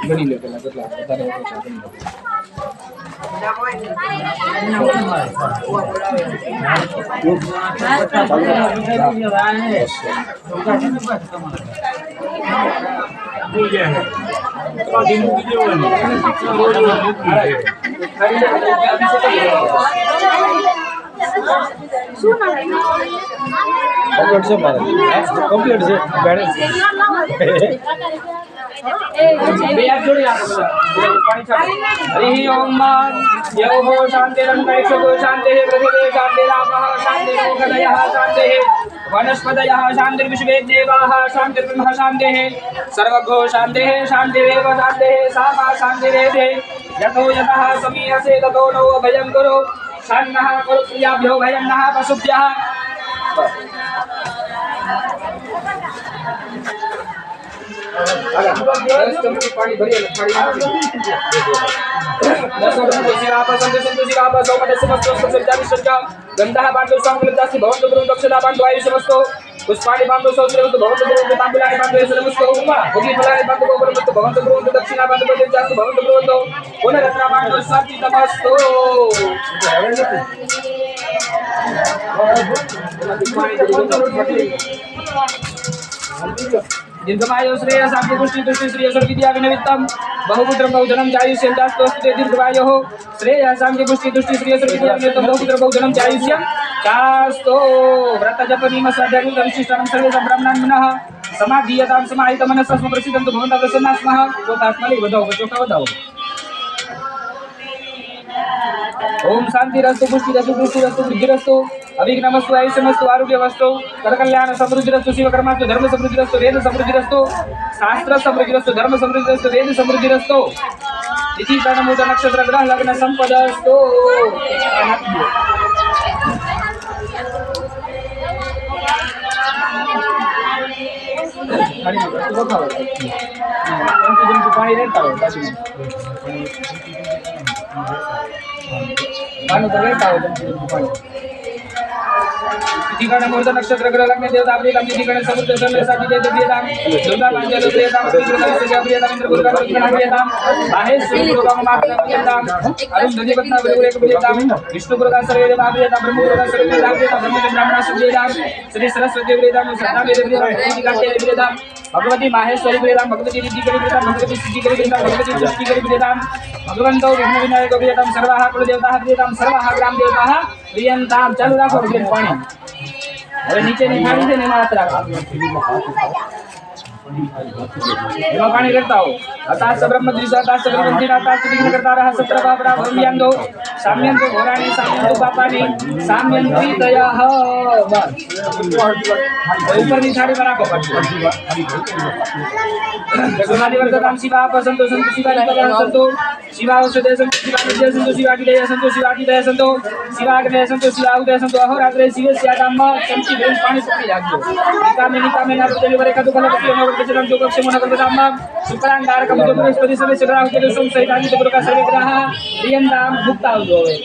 ગણી લે પેલા કેટલા વધારે ઓછા ગણી લે કમ્પ્લીટ છે બેલેન્સ हरि ओम यो हो शांतिरन्तरिक्षो शांतिः पृथिवी शान्तिरापः शान्तिरोगदयः शान्तिः वनस्पतयः शान्तिर्विश्वे देवाः शान्तिर्ब्रह्म शान्तिः सर्वगो शान्तिः शान्तिरेव शान्तिः सा मा शान्तिरेधे यतो यतः समीहसे ततो नो भयं कुरु सन्नः कुरु प्रियाभ्यो भयं नः पशुभ्यः पानी भरिए गंधा बांधो सांगलदासी भवन्तु गुरु दक्षिणा बांधो आयुष समस्तो पुष्पाणि बांधो सौत्रवन्तु भवन्तु गुरु तांबुलानि बांधो समस्तो भोगी फलानि बांधो गोपरमस्तु भवन्तु गुरु दक्षिणा बांधो देवजास्तु भवन्तु गुरु पुनरत्ना बांधो शांति तमस्तु दीर्घमायु श्रेय शांति पुष्टि तुष्टि श्रेय विद्या विनिमित्तम बहुपुत्र बहुजनम चायुष्यं दास्तोस्ते दीर्घमायुः श्रेय शांति पुष्टि तुष्टि श्रेय विद्या विनिमित्तम बहुपुत्र बहुजनम चायुष्यं दास्तो व्रत जप नियम स्वाध्याय विशिष्टानं सर्वेषां ब्राह्मणान् समाधीयतां समाहितं मनसः प्रसिद्धं भवन्तः प्रसन्नाः स्मः चोथास्मले वदाओ ओम शांतिरस्तु पुष्टिरस्तु पुष्टिरस्तु वृद्धिरस्तु अभिघ्नमस्तु आयुष्यमस्तु आरोग्यमस्तु करकल्याण समृद्धिरस्तु शिवकर्मास्तु धर्म समृद्धिरस्तु वेद समृद्धिरस्तु शास्त्र समृद्धिरस्तु धर्म समृद्धिरस्तु वेद समृद्धिरस्तु तिथि कर्णमूत नक्षत्र ग्रह लग्न संपदस्तु पानी रहता हो पानी तो रहता हो पानी तिथिकरण मुहूर्त नक्षत्र ग्रह लग्न देवता प्रियतम तिथिकरण समुद्र सर्व साथी देव प्रियतम दुर्गा पांचल प्रियतम श्री प्रियतम इंद्र गुरु प्रियतम माहेश्वरी गुरु माता प्रियतम अरुण धनी पत्ना गुरु प्रियतम विष्णु गुरु सर्वे देव प्रियतम ब्रह्म गुरु सर्वे देव प्रियतम ब्रह्म ब्राह्मण प्रियतम श्री सरस्वती प्रियतम सदा वेद प्रियतम प्रियतम भगवती माहेश्वरी प्रियतम भगवती रिद्धि प्रियतम भगवती सिद्धि प्रियतम भगवती पुष्टि प्रियतम भगवंतो विघ्न विनायक प्रियतम सर्वाः कुल देवताः प्रियतम सर्वाः ग्राम देवताः प्रियंताम चालू राखो पानी હવે નીચેની થાળી છે ને એમાં હાથ રાખો એમાં પાણી રેડતા હો અતાસ બ્રહ્મ દ્વિષ અતાસ બ્રહ્મંતિ અતાસ વિઘ્ન કરતા રહ સત્ર બાબરા ભમ્યાંદો સામ્યંતો ઘોરાણી સામ્યંતો બાપાની સામ્યંતી દયાહ બસ ઉપરની થાળી પર રાખો સોનાદી વર્ગતામ શિવા પસંતો સંતો શિવા નિપદા સંતો શિવા ઔષધે સંતો શિવા નિત્ય સંતો શિવા કિલય સંતો શિવા કિલય સંતો શિવા અગ્નય સંતો શિવા ઉદય સંતો અહોરાત્રે શિવે સ્યાદામ ચમચી ભેન પાણી પકડી રાખજો નિકામે ના પ્રતિની વરે કદુ કલા પકડી નો વરજન જો કક્ષ મોન કરતામ શુક્રાંગાર કબજો બૃહસ્પતિ સવે સગ્રાહ કે સોમ સહિતાની પ્રકા સર્વે ગ્રહ પ્રિયંતામ ભુક્તા આવજો હવે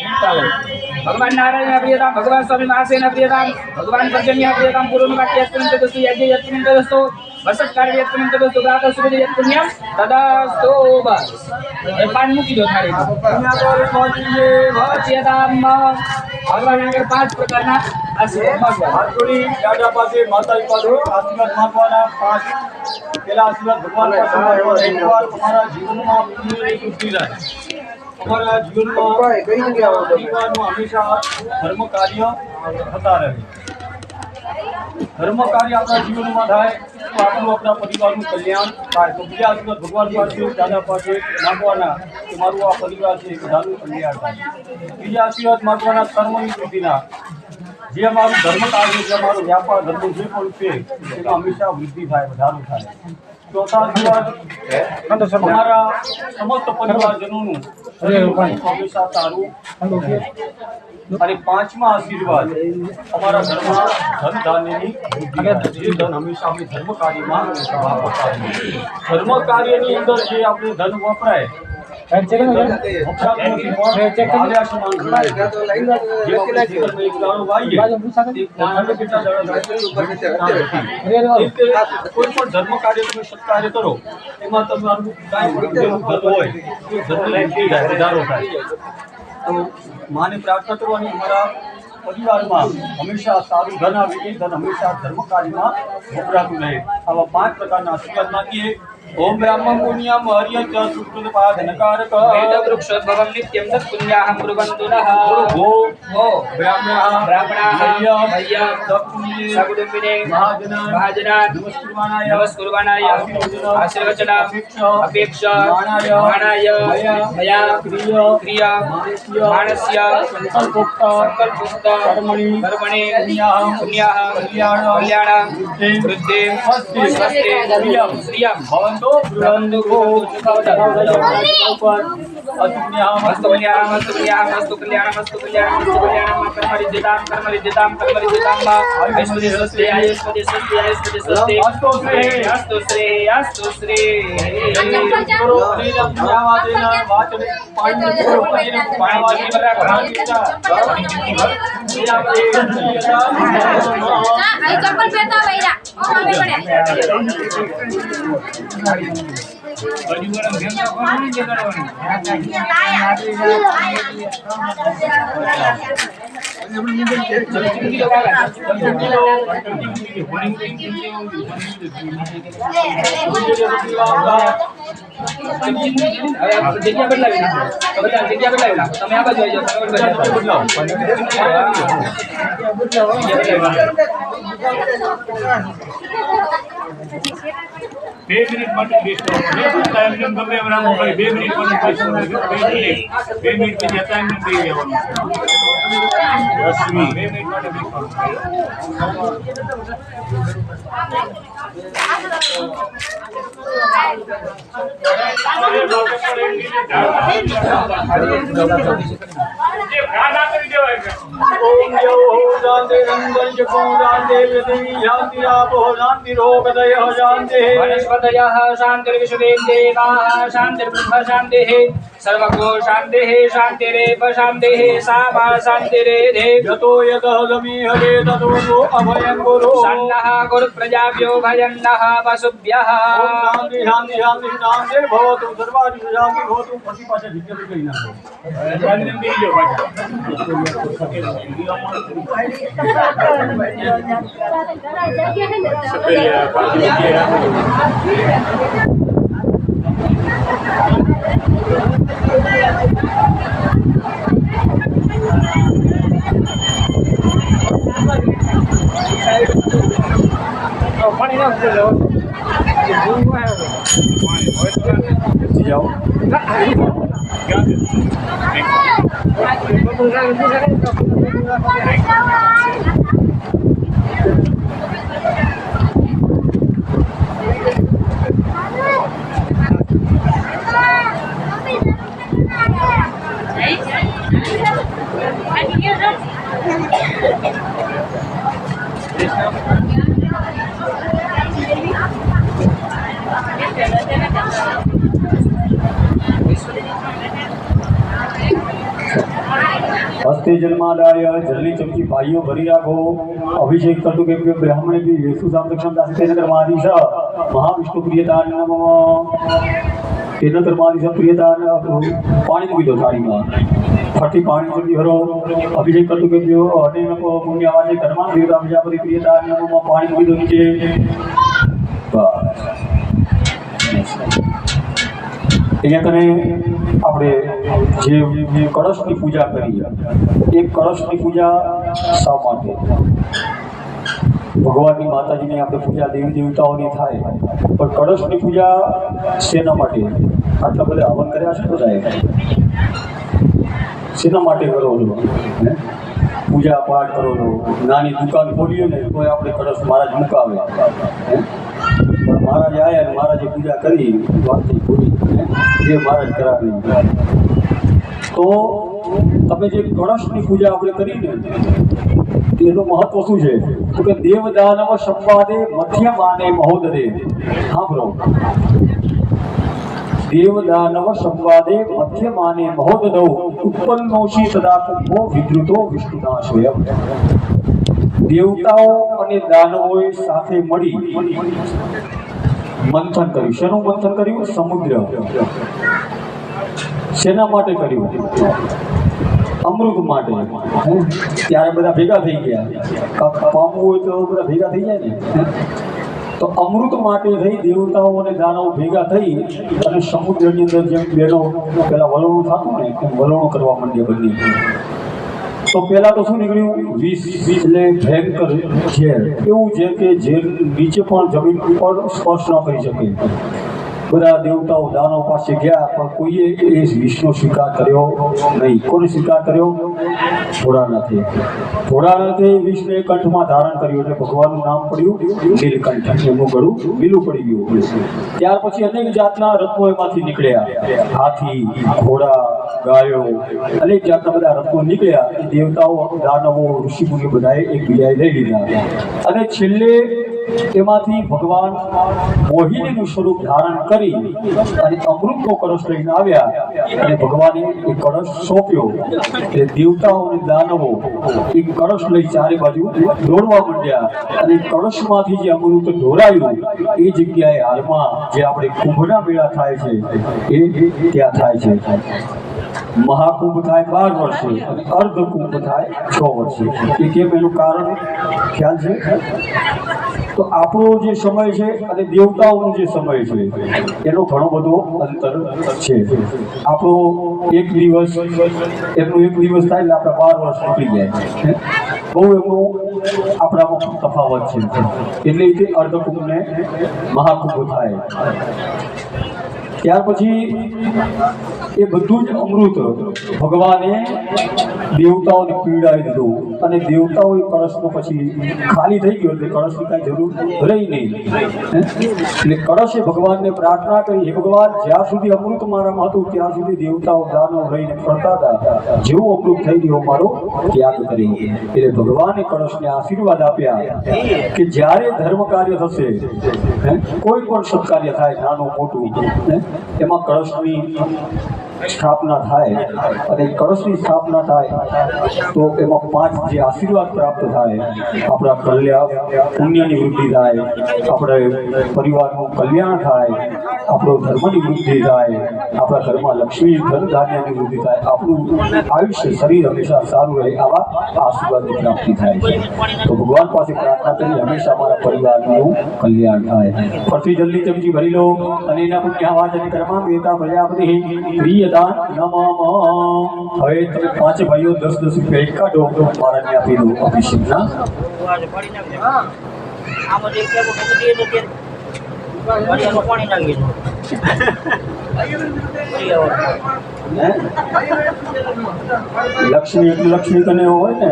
भगवान नारायण प्रियताम भगवान स्वामी महासेन प्रियताम भगवान पर्जन्य प्रियताम पूर्ण वाक्य यत्पुण्य दस्तु यज्ञ यत्पुण्य दस्तु वसत कार्य यत्पुण्य दस्तु गात सूर्य यत्पुण्यम तदास्तु बस ये पान मुकी दो थाली प्रियताम भगवान આગળ 5 પ્રકારના આશીર્વાદ હાથ જોડી દાદા પાસે માતાજી પાસે આશીર્વાદ માંગવાના 5 પહેલા આશીર્વાદ ભગવાન પાસે એકવાર તમારા જીવનમાં ખુશી રહે हमारा जीवन में कई जगह हमेशा धर्म कार्य होता रहे। ધર્મ કાર્ય આપણા જીવનમાં થાય તો આપણું આપણા પરિવારનું કલ્યાણ થાય. તો બીજા આશીર્વાદ ભગવાન પાસે દાદા પાસે માગવાના કે મારું આ પરિવાર છે એ બધાનું કલ્યાણ થાય. બીજા આશીર્વાદ માગવાના કર્મની વૃદ્ધિના. જે અમારું ધર્મ કાર્ય છે, અમારો વ્યાપાર ધર્મ જે પણ છે એમાં હંમેશા વૃદ્ધિ થાય, વધારો થાય. ચોથા આશીર્વાદ અમારા સમસ્ત પરિવારજનોનું હંમેશા સારું. અને પાંચમા આશીર્વાદ અમારા ઘરમાં ધન ધાન્યની વૃદ્ધિ. જે ધન હંમેશા અમે ધર્મ કાર્યમાં વાપરતા હોઈએ. ધર્મ કાર્યની અંદર જે આપણે ધન વપરાય કોઈ પણ ધર્મ કાર્ય તમે સત્કાર્ય કરો એમાં તમારું વધારો થાય. તો માને પ્રાર્થના કરવાની અમારા પરિવારમાં હંમેશા સારું ધન આવે, એ ધન હંમેશા ધર્મ કાર્યમાં વપરાતું રહે. આવા 5 પ્રકારના આશીર્વાદ માગીએ. ओम ब्रह्मं पुण्यं हरियं च सुकृतपादनकारक वेदवृक्षोद्भवं नित्यं तत्पुण्याहं कुर्वन्तु नः. गो ब्राह्मणाः हय्यं सकुटुम्बिने महाजनान् नमस्कुर्वाणाय आशीर्वचन अपेक्षा मानाय मया क्रिया मानस्य संकल्पोक्त कर्मणि पुण्याः कल्याण वृद्धि स्वस्ति श्रियं भवन्तु ब्रह्मन्तु मस्तु कल्याणं कर्मरिद्धितां अस्तु श्री जग्या बदलावी તમે આ બાજુ આવી જાઓ. બે મિનિટ માટે બેસ્ટ ટાઈમ ગમે એમ રાખો, 2 મિનિટ માટે બેસ્ટ 2 મિનિટ પછી ટાઈમ થઈ જવાનું. 2 મિનિટ માટે બેસ્ટ. वनस्पतयः शान्तिर्विश्वेदेवाः शान्तिर्ब्रह्म शान्तिः सर्वको शान्तिः शान्तिरेव शान्तिः सा मा शान्तिरेधे यतो यदहदमीहरे ततो नो अभयं गुरु सन्नः गुरुप्रजाभ्यो भजन्नः वसुभ्यः शान्ति शान्ति शान्ति शान्ति भवतु सर्वादि शान्ति भवतु. પછી પાછા વિજ્ઞાન કરી નાખો. જાઓ हस्ते जन्मादाय जल्दी चमकी भाइयों भरी राखो. अभिषेक कर्तु के ब्राह्मण की येसु संरक्षण दास कर्माधीश महाविष्णु प्रियता नमः. तेन कर्माधीश प्रियता पानी पी दो सारी में फटी पानी चमकी भरो. अभिषेक कर्तु के अनेक पुण्यवादी कर्माधीश प्रजापति प्रियता नमः. पानी पी दो नीचे. અહીંયા કને આપણે જે કળશની પૂજા કરી, એ કળશની પૂજા શા માટે? ભગવાનની માતાજીની આપણે પૂજા દેવી દેવતાઓની થાય, પણ કળશની પૂજા શેના માટે? આટલા બધા હવન કર્યા છે બધાએ, શેના માટે કરો છો? પૂજા પાઠ કરો છો, નાની દુકાન ખોલીએ ને તો આપણે કળશ મહારાજ મુકાવે, પણ મહારાજ આવ્યા ને મહારાજે પૂજા કરી વાતથી પૂરી, જે મહારાજ કરાવી. તો તમે જે કળશની પૂજા આપણે કરીને એનું મહત્વ શું છે? તો કે દેવદાનવ સંવાદે મધ્યમાને મહોદરે. સાંભળો, દેવદાનવ સંવાદે મધ્યમાને મહોદદૌ ઉત્પન્નોશી સદા કુંભો વિદ્રુતો વિષ્ણુના સ્વયં. દેવતાઓ અને દાનવોએ સાથે મળી મંથન કર્યું. શેનું મંથન કર્યું? સમુદ્ર. શેના માટે કર્યું? અમૃત માટે. ત્યારે બધા ભેગા થઈ ગયા. પામવું હોય તો બધા ભેગા થઈ જાય ને. તો અમૃત માટે થઈ દેવતાઓ અને દાનવો ભેગા થઈ અને સમુદ્રની અંદર જેમ બેનો પેલા વલણું થતું ને એમ વલણું કરવા માંડ્યા બંને. તો પહેલા તો શું નીકળ્યું? વિષ એટલે ભયંકર ઝેર, એવું છે કે ઝેર નીચે પણ જમીન ઉપર સ્પર્શ ન કરી શકે. બધા દેવતાઓ દાનવ પાસે ગયા પણ કોઈએ એ વિષનો સ્વીકાર કર્યો નહીં. કોને સ્વીકાર કર્યો? ભોળાનાથે. ભોળાનાથે વિષને કંઠમાં ધારણ કર્યું એટલે ભગવાનનું નામ પડ્યું નીલકંઠ. એમનું ગળું લીલું પડી ગયું. ત્યાર પછી અનેક જાતના રત્નો એમાંથી નીકળ્યા. હાથી, ઘોડા, ગાયો, અનેક જાતના બધા રત્નો નીકળ્યા. એ દેવતાઓ, દાનવો, ઋષિમુનિ બધાએ એકબીજાએ લઈ લીધા. અને છેલ્લે એમાંથી ભગવાન મોહિનીનું સ્વરૂપ ધારણ કરી અને અમૃતનો કળશ લઈને આવ્યા અને ભગવાને એ કળશ સોંપ્યો. એ દેવતાઓ અને દાનવો એ કળશ લઈ ચારે બાજુ દોડવા માંડ્યા અને કળશમાંથી જે અમૃત ઢોળાયું એ જગ્યાએ હાલમાં જે આપણે કુંભના મેળા થાય છે એ ત્યાં થાય છે. મહાકુંભ થાય 12 વર્ષે અને અર્ધકુંભ થાય 6 વર્ષે. એ કેમ? એનું કારણ ખ્યાલ છે? તો આપણો જે સમય છે અને દેવતાઓનો જે સમય છે એનો ઘણો બધો અંતર છે. આપણો એક દિવસ, એમનો એક દિવસ થાય એટલે આપણે 12 વર્ષ નીકળી જાય. બહુ એમનો આપણામાં તફાવત છે. એટલે તે અર્ધકુંભને મહાકુંભ થાય. ત્યાર પછી એ બધું જ અમૃત ભગવાને દેવતાઓને પીવડાવી દીધું અને દેવતાઓ એ કળશનો પછી ખાલી થઈ ગયો એટલે કળશની કાંઈ જરૂર રહી નહીં. એટલે કળશે ભગવાનને પ્રાર્થના કરી, હે ભગવાન, જ્યાં સુધી અમૃત મારામાં હતું ત્યાં સુધી દેવતાઓ દાનવ રહીને ફરતા હતા, જેવું અમૃત થઈ ગયો મારો ત્યાગ કરી. એટલે ભગવાને કળશને આશીર્વાદ આપ્યા કે જ્યારે ધર્મ કાર્ય થશે, કોઈ પણ સત્કાર્ય થાય નાનું મોટું, એમાં કળશની સ્થાપના થાય અને કળશની સ્થાપના થાય તો એમાં 5 જે આશીર્વાદ પ્રાપ્ત થાય. આપણા કલ્યાણ, પુણ્યની વૃદ્ધિ થાય, આપણે પરિવારનું કલ્યાણ થાય, આપણો ધર્મની વૃદ્ધિ થાય, આપણા ઘરમાં લક્ષ્મી ધન ધાન્યની વૃદ્ધિ થાય, આપણું આયુષ્ય શરીર હંમેશા સારું રહે, આવા આશીર્વાદની પ્રાપ્તિ થાય છે. તો ભગવાન પાસે પ્રાર્થના કરી હંમેશા અમારા પરિવારનું કલ્યાણ થાય. ફરતી જલ્દી ચમચી ભરી લો અને એના પુણ્યવાચન કર્મા વેતા પ્રજાપતિ પ્રિયદાન નમઃ. હવે તમે 5 ભાઈઓ 10-10 રૂપિયા એક કાઢો તો મહારાજને આપી દો અભિષેકના. લક્ષ્મી એટલે લક્ષ્મી કને હોય ને.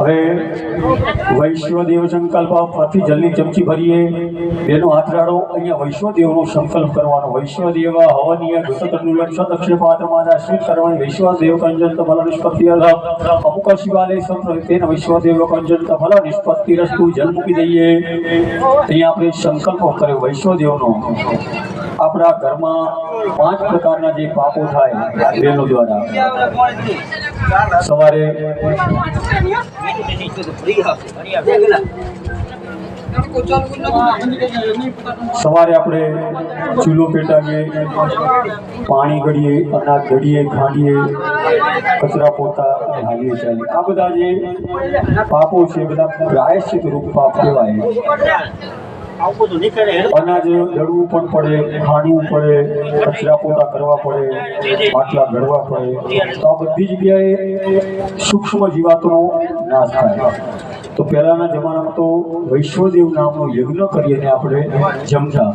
હવે વૈશ્વદેવ સંકલ્પ ફરતી જલની ચમચી ભરીએ. બેનો હાથ રાડો. અહીંયા વૈશ્વદેવનો સંકલ્પ કરવાનો. વૈશ્વદેવ હવનીય ઘૃતકર્ણુલક્ષ દક્ષિણ પાત્રમાં આશ્રિત કરવાની. વૈશ્વદેવ કંજંત ફલ નિષ્પત્તિ અમુક શિવાલય સંપ્રતિન વૈશ્વદેવ કંજંત ફલ નિષ્પત્તિ રસ્તુ. જલ મૂકી દઈએ. અહીંયા આપણે સંકલ્પ કર્યો વૈશ્વદેવનો. આપણા ઘરમાં 5 પ્રકારના જે પાપો થાય બહેનો દ્વારા. સવારે સવારે આપણે ચૂલો પેટાવીએ, પાણી ગળીએ, અનાજ ગળીએ, ખાંડીએ, કચરા પોતા અને હાલીએ ચાલીએ. આ બધા જે પાપો છે બધા પ્રાયશ્ચિત રૂપ પાપ કહેવાય. અનાજ દળવું પણ પડે, ખાંડવું પડે, કચરા પોતા કરવા પડે, માટલા ઘડવા પડે. તો આ બધી જગ્યાએ સૂક્ષ્મ જીવાતોનો નાશ થાય. તો પહેલાના જમાનામાં તો વૈશ્વદેવ નામનો યજ્ઞ કરીને આપણે જમતા,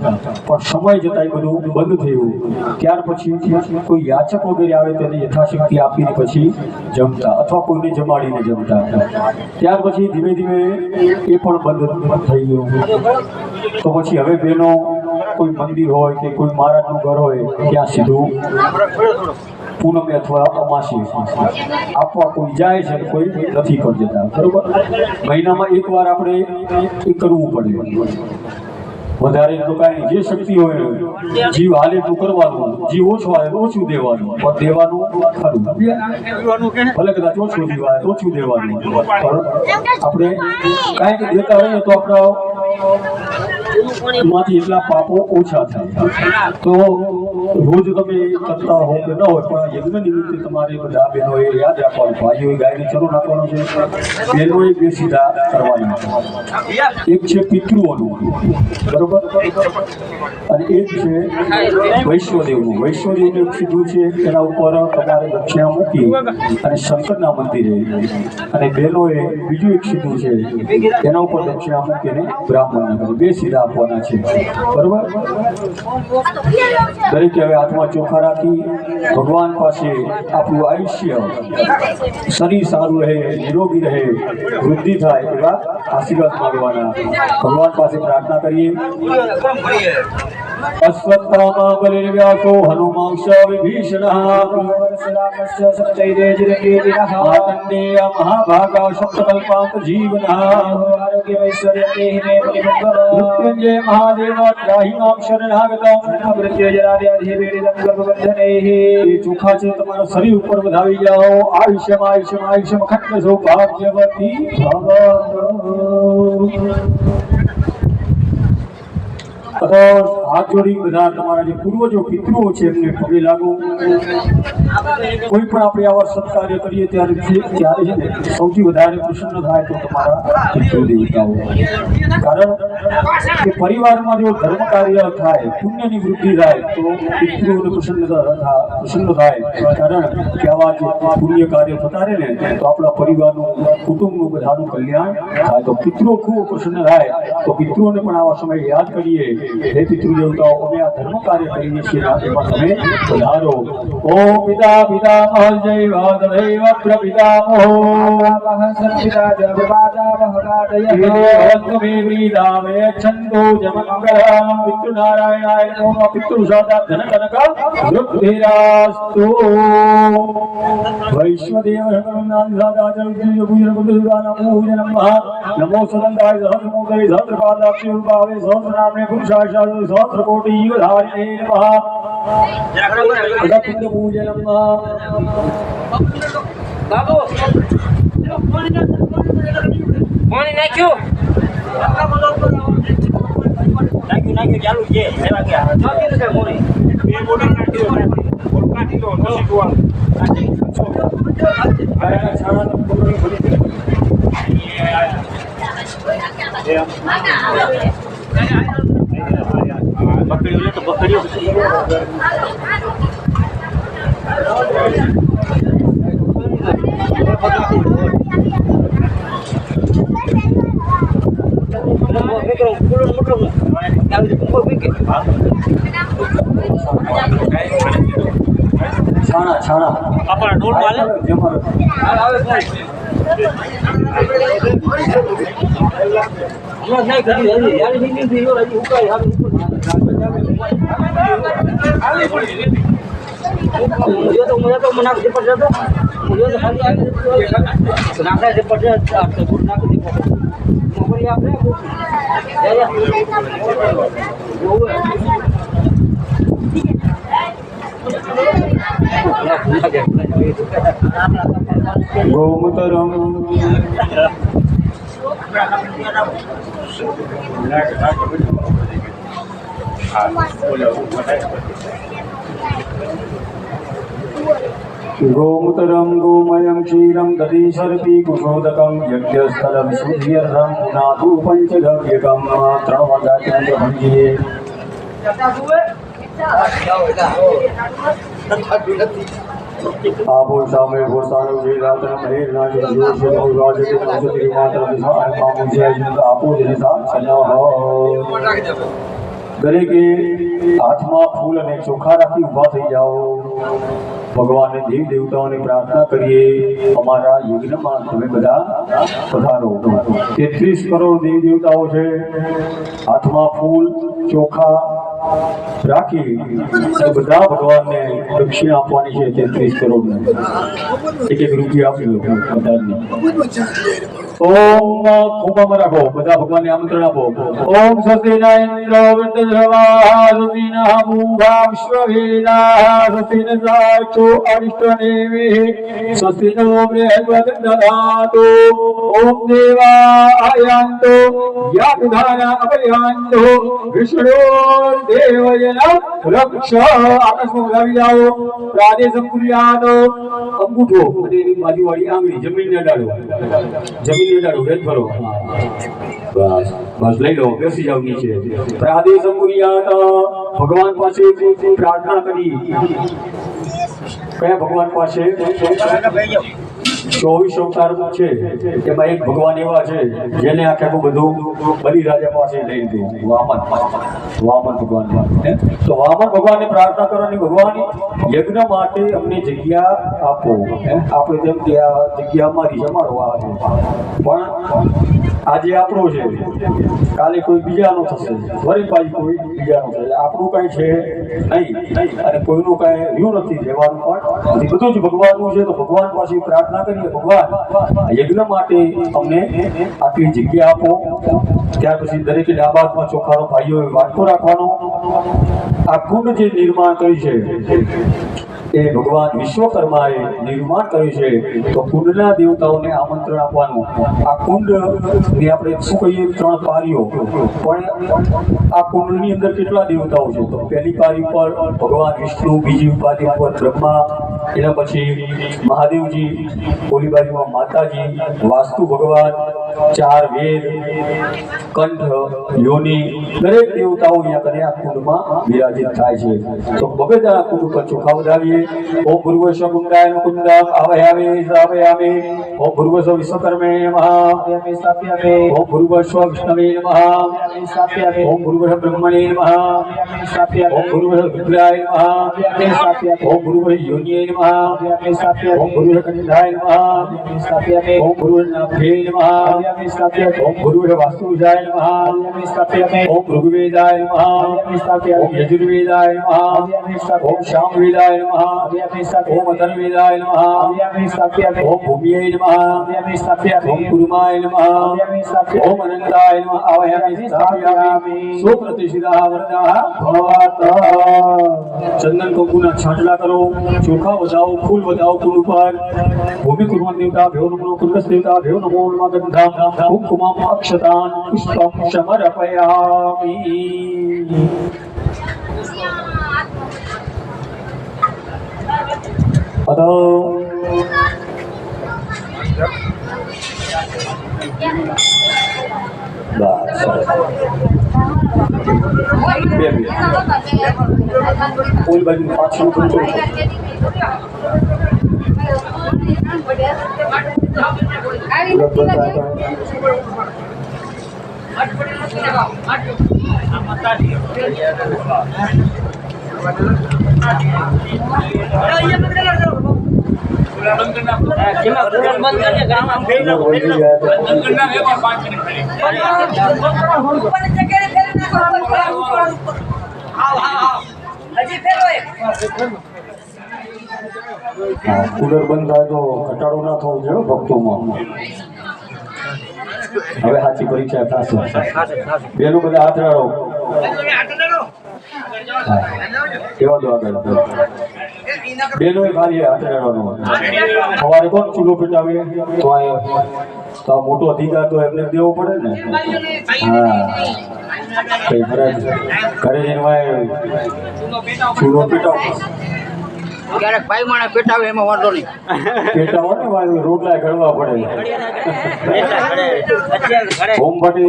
પણ સમય જતાં બધું બંધ થયું. ત્યાર પછી કોઈ યાચક વગેરે આવે તેને યથાશક્તિ આપીને પછી જમતા, અથવા કોઈને જમાડીને જમતા. ત્યાર પછી ધીમે ધીમે એ પણ બંધ થઈ ગયું. તો પછી હવે બહેનો કોઈ મંદિર હોય કે કોઈ મહારાજનું ઘર હોય ત્યાં સીધું પૂનમ અથવા અમાસી આપવા કોઈ જાય છે, કોઈ નથી કરી જતા. બરોબર, મહિનામાં એકવાર આપણે એ કરવું પડે. વધારે તો કાંઈ જે શક્તિ હોય જીવ હાલે તો કરવાનું, જીવ ઓછો હાલે તો ઓછું દેવાનું, પણ દેવાનું ખરું. ભલે કદાચ ઓછું દેવાય ઓછું દેવાનું, પણ આપણે કાંઈક દેતા હોઈએ તો આપણા માંથી એટલા પાપો ઓછા થાય. તો રોજ તમે કરતા હો કે ન હોય, પણ યજ્ઞ નિમિત્તે તમારે બધા બહેનોએ યાદ રાખવાનું. ભાઈઓએ ગાયને ચરો નાખવાનો છે, બહેનોએ બે સીધા કરવાના. એક છે પિતૃઓનું, બરોબર, અને એક છે વૈશ્વદેવનું. વૈશ્વદેવનું સીધું છે, એના ઉપર તમારે દક્ષિણા મૂકી અને શંકરના મંદિરે, અને બહેનોએ બીજું એક સીધું છે, એના ઉપર દક્ષિણા મૂકીને બ્રાહ્મણને કરે. બે સીધા આપવાના છે, બરોબર. દરેકે હવે હાથમાં ચોખા રાખી ભગવાન પાસે આપણું આયુષ્ય, શરીર સારું રહે, નિરોગી રહે, વૃદ્ધિ થાય એવા આશીર્વાદ માંગવાના. ભગવાન પાસે પ્રાર્થના કરીએ. અશ્વત્થામા બલિર્વ્યાસો હનુમાંશ વિભીષણઃ માર્કંડેય મહાભાગા સપ્તકલ્પાંત જીવનઃ મૃત્યુંજય મહાદેવ ત્રાહી મામ શરણાગતમ. એ ચોખા છે તમારા શરીર ઉપર વધાવી જાઓ. આયુષ્યમાં આયુષ્યમાં આયુષ્યમાં ખંડ સૌભાગ્યવતી ભવ. હાથ જોડી બધા તમારા જે પૂર્વજો પિતૃઓ છે એમને પગે લાગો. કોઈ પણ આપણે આવા સત્કાર્ય કરીએ ત્યારે છે ને સૌથી વધારે પ્રસન્ન થાય તો તમારા પિતૃ દેવતાઓ. કારણ કે પરિવારમાં જો ધર્મ કાર્ય થાય, પુણ્યની વૃદ્ધિ થાય તો પિતૃઓને પ્રસન્ન થાય. કારણ કે આવા જો પુણ્ય કાર્ય થતા રહે ને તો આપણા પરિવારનું, કુટુંબનું, બધાનું કલ્યાણ થાય. તો પિતૃઓ ખૂબ પ્રસન્ન થાય. તો પિતૃઓને પણ આવા સમયે યાદ કરીએ. હે પિતૃ દેવતાઓ, અમે આ ધર્મ કાર્ય કરીએ છીએ, એમાં તમે પધારો. ઓમ પિતા પિતામહ જય વાદવૈવ પ્રપિતામહો સંપિતા જગવાદાવહગાદયઃ વેવ્રીદાવે છંદો જમંગલં પિતૃનારાયણાય નમઃ. પિતૃસાદા ધન કનક વૃદ્ધિરાસ્તુ. વૈશ્વદેવ હનુમાનદાદા જય ભુજન નમઃ. નમો સદંતાય સહસ્રમૂર્તયે સહસ્રપાદાબ્જે ભાવે સહસ્રનામે પુરુષાય સહસ્ર કોટિ યુગધારિણે નમઃ. અદપિંડ પૂજન નમઃ. બાબુ પાણી નાખ્યું ચાલુ છે. બે બોટલ નાખ્યો, બોટલ નાખી દો, પછી ગોળ. બકરીઓ તો બકરીઓ છાણા છાણા આપણા ઢોલ માં આવે मुझे तो मना कर पड़ जाता मुझे तो खाली नाका से पड़ जाता आपसे गुड ना कर दीपो नौकरी आपने या गोमूत्रम गोमूत्रं गोमयं क्षीरं दधि सर्पी कुशोदकं यज्ञस्थलं शुद्ध्यर्थं पुनातु पञ्चगव्यकं तृणवदाचं भञ्जिये आपो सामे भोसानो जेदातन महेरनाज जोश भोगाजते नौसति मात्र विधान कामुजय जिंद आपो जनिता छना દરેકે હાથમાં ફૂલ અને ચોખા રાખી ઊભા થઈ જાઓ. ભગવાનને દેવ દેવતાઓને પ્રાર્થના કરીએ અમારા યજ્ઞમાં તમે બધા પધારો. 33 કરોડ દેવ દેવતાઓ છે. હાથમાં ફૂલ ચોખા રાખી બધા ભગવાનને દક્ષિણા આપવાની છે. 33 કરોડને 1 રૂપિયા આપી લો બધાને. ઓમ કુંભમાં રાખો, બધા ભગવાનને આમંત્રણ આપો. ઓમ સતીના ઇન્દ્ર વિદ્રવા સુતિના ભૂભા વિશ્વવેદા સતીન સાચો અરિષ્ટનેમિ સતીનો બૃહસ્પતિર્દધાતુ ઓમ દેવા આયાન્તો યાગધારા અભયાન્તો વિષ્ણુ દેવયન રક્ષ. આકાશમાં ઉડાવી જાઓ. પ્રાદેશમ કુર્યાત અંગૂઠો અને એની બાજુવાળી આંગળી જમીનને અડાડો. જમીનને અડાડો. વેદ ભરો. બસ બસ લઈ લો. બેસી જાવ નીચે. પ્રાદેશમ કુર્યાત ભગવાન પાસે પ્રાર્થના કરી. કયા ભગવાન પાસે? 24 અવતાર છે. એમાં એક ભગવાન એવા છે જેને આખું બધું બલિરાજા પાસે લઈ લીધું. વામન ભગવાન. તો વામન ભગવાનને પ્રાર્થના કરવાની, ભગવાન યજ્ઞ માટે અમને જગ્યા આપો. આપણે તેમ કે આ જગ્યા અમારી છે, અમારો આ છે, પણ આજે આપણો છે, કાલે કોઈ બીજાનો થશે, વળી પાછી કોઈ બીજાનો થશે. આપણું કઈ છે નહીં અને કોઈનું કઈ રહ્યું નથી. રહેવાનું પણ બધું જ ભગવાનનું છે. તો ભગવાન પાસે પ્રાર્થના કરીએ, ભગવાન યજ્ઞ માટે અમને આટલી જગ્યા આપો. ત્યાર પછી દરેકે ડાબા હાથમાં ચોખાનો ભાઈઓએ વાટકો રાખવાનો. આ કુંડ જે નિર્માણ કર્યું છે એ ભગવાન વિશ્વકર્માએ નિર્માણ કર્યું છે. તો કુંડના દેવતાઓને આમંત્રણ આપવાનું. આ કુંડ ને આપણે શું કહીએ? 3 પારીઓ. પણ આ કુંડની અંદર કેટલા દેવતાઓ છે? તો પહેલી પારી પર ભગવાન વિષ્ણુ, બીજી પારી પર બ્રહ્મા, એના પછી મહાદેવજી, ઓલી બાજુમાં માતાજી, વાસ્તુ ભગવાન, 4 વેદ, કંઠ, યોનિ, દરેક દેવતાઓ અહીંયા કરે આ કુંડમાં વિરાજિત થાય છે. તો બગદાણા કુંડ ઉપર ચોખા વધાવીએ. ઓમ ભૂર્વસ્વ કુંડાય કુંડમ આવાયામે સાવયામે. ઓમ ભૂર્વસ્વ વિશ્વકર્મે નમઃ. ઓમ ભૂર્વસ્વ વિષ્ણવે નમઃ. ઓમ ભૂર્વસ્વ બ્રહ્મણે નમઃ. ઓમ ભૂર્વસ્વ રુદ્રાય નમઃ. ઓમ ભૂર્વસ્વ યોનિએ નમઃ. ઓમ ભૂર્વસ્વ કંઠાય નમઃ. ઓમ ભૂર્વસ્વ નાભે નમઃ. ઓમ ભૂર્વસ્વ વાસ્તુજાય નમઃ. ઓમ ઋગ્વેદાય નમઃ. ઓમ યજુર્વેદાય નમઃ. ઓમ સામવેદાય નમઃ. ઓમ અથર્વવેદાય નમઃ. ઓમ ભૂમ્યે નમઃ. ઓમ કુર્માય નમઃ. ઓમ અનંતાય નમઃ. આવાયામિ સ્થાપયામિ. સુપ્રતિષ્ઠિતા વરદાઃ ભવત. ચંદન કંકુના છાંટલા કરો. ચોખા વધાવો, ફૂલ વધાવો કુંડ ઉપર. ભૂમિ કુર્મન દેવતા ભ્યો નમો. કુંડસ દેવતા ભ્યો નમો. ગંધમ કુંકુમમ અક્ષતાન પુષ્પમ સમર્પયામિ. અદો ઓલ બાજુ પાછળ થોડું કુલર બંધ થાય તો ઘટાડો ના થવો જોઈએ ભક્તોમાં. હવે સાચી પરીક્ષા થશે. પેલું બધા હાથ રાડો. કેવા દો આગળ બેનો ખાલી હાથ રહેવાનો સવારે કોણ ચૂલો પેટાવે તો આ મોટો અધિકાર તો એમને દેવો પડે ને હા કઈ ઘરે જઈને ચૂલો પેટાવ ક્યારેક ભાઈ માણસ પેટાવે એમાં વાંધો નહીં પેટાવો ને વાય રોટલા ઘડવા પડે હોમ માટે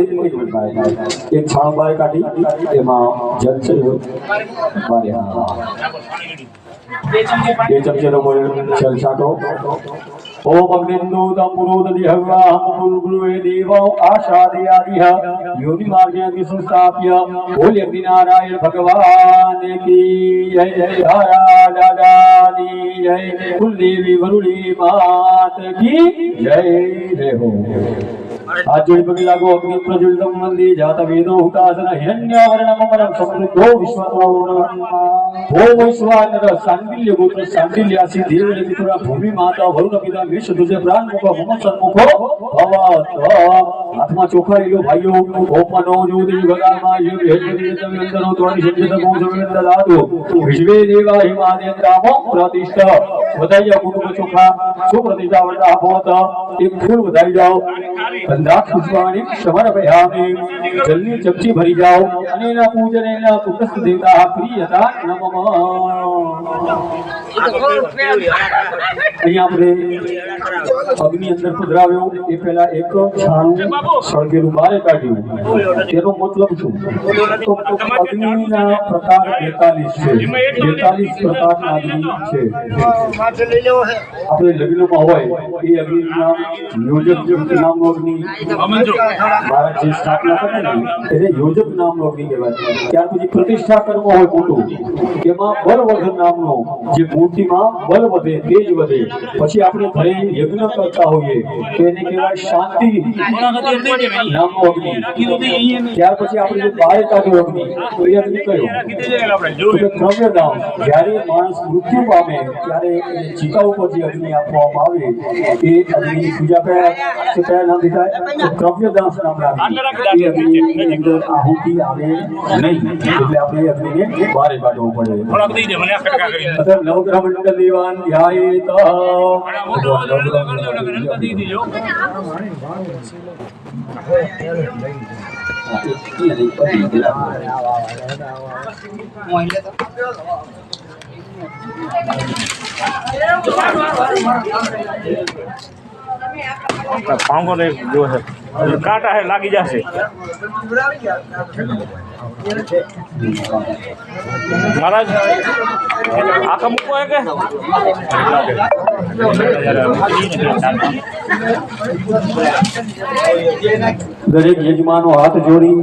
એક છાણ બહાર કાઢી એમાં જલ છે બારે બે ચમચીનો જલ છાંટો ઓમ અગ્નિન્દુ તંબુરોદધિ હવ્યાહમ ગુરુએ દેવં આશાદયાદિહ યોનિ માર્ગે સંસ્થાપ્ય બોલ અગ્નિનારાયણ ભગવાન કી જય જય હરા દાદાની જય કુલદેવી વરુણી માત કી જય જય હો हाथ जोड़ी पकड़ लागो अग्नि प्रज्वलितम वंदे जात वेदो हुतासन हिरण्यवर्णम परम समृद्धो विश्वतो भो वैश्वानर सांडिल्य गोत्र सांडिल्यासी देवले पितरा भूमि माता वरुण पिता विश्व तुझे प्राण मुख मम सन्मुखो भवत आत्मा चोखा लो भाइयों ओपनो ज्योति भगामा यो हेतु तमेंदनो तोड़ी संजत गो समेंद दादो विश्वे देवा हिमादेन्द्रामो प्रतिष्ठा बधाई कुटुंब चोखा सुप्रतिष्ठा वर्धा होत एक फूल बधाई जाओ गंधा पुष्पाणि समर्पयामि जलनी चमची भरी जाओ अनेन पूजनेन कुटस्थ देवता प्रियता नमः અહીંયા આપણે અગ્નિ અંદર પધરાવ્યો એ પહેલા એક છાણું સળગેલું બહાર કાઢ્યું તેનો મતલબ શું તો અગ્નિના પ્રકાર 42 છે 42 પ્રકારના અગ્નિ છે આપણે લગ્નમાં હોય એ અગ્નિનું નામ યોજક નામનો અગ્નિ ભારત જે સ્થાપના કરે ને એને યોજક નામનો અગ્નિ કહેવાય ત્યાર પછી પ્રતિષ્ઠા કર્મ હોય મોટું એમાં બળવર્ધન નામનો જે મૂર્તિમાં બળ વધે તેજ વધે પછી આપણે ઘરે યજ્ઞ કરતા હોઈએ તો એને કહેવાય શાંતિ નામનો અગ્નિ ત્યાર પછી આપણે જે બહાર કાઢ્યો અગ્નિ તો એ અગ્નિ કયો દ્રવ્યદાન જ્યારે માણસ મૃત્યુ પામે ત્યારે એને ચિતા ઉપર જે અગ્નિ આપવામાં આવે એ અગ્નિની પૂજા કયા નામથી થાય દ્રવ્યદાન નામ રાખે એ અગ્નિની અંદર આહુતિ આવે નહીં એટલે આપણે એ અગ્નિને બહાર કાઢવું પડે નવગ્રહ મંડળ દેવાન ધ્યાયેત પાંગો ને જો છે કાંટા હે લાગી જશે મહારાજ આખા મૂકવો હે કે દરેક યજમાનો હાથ જોડી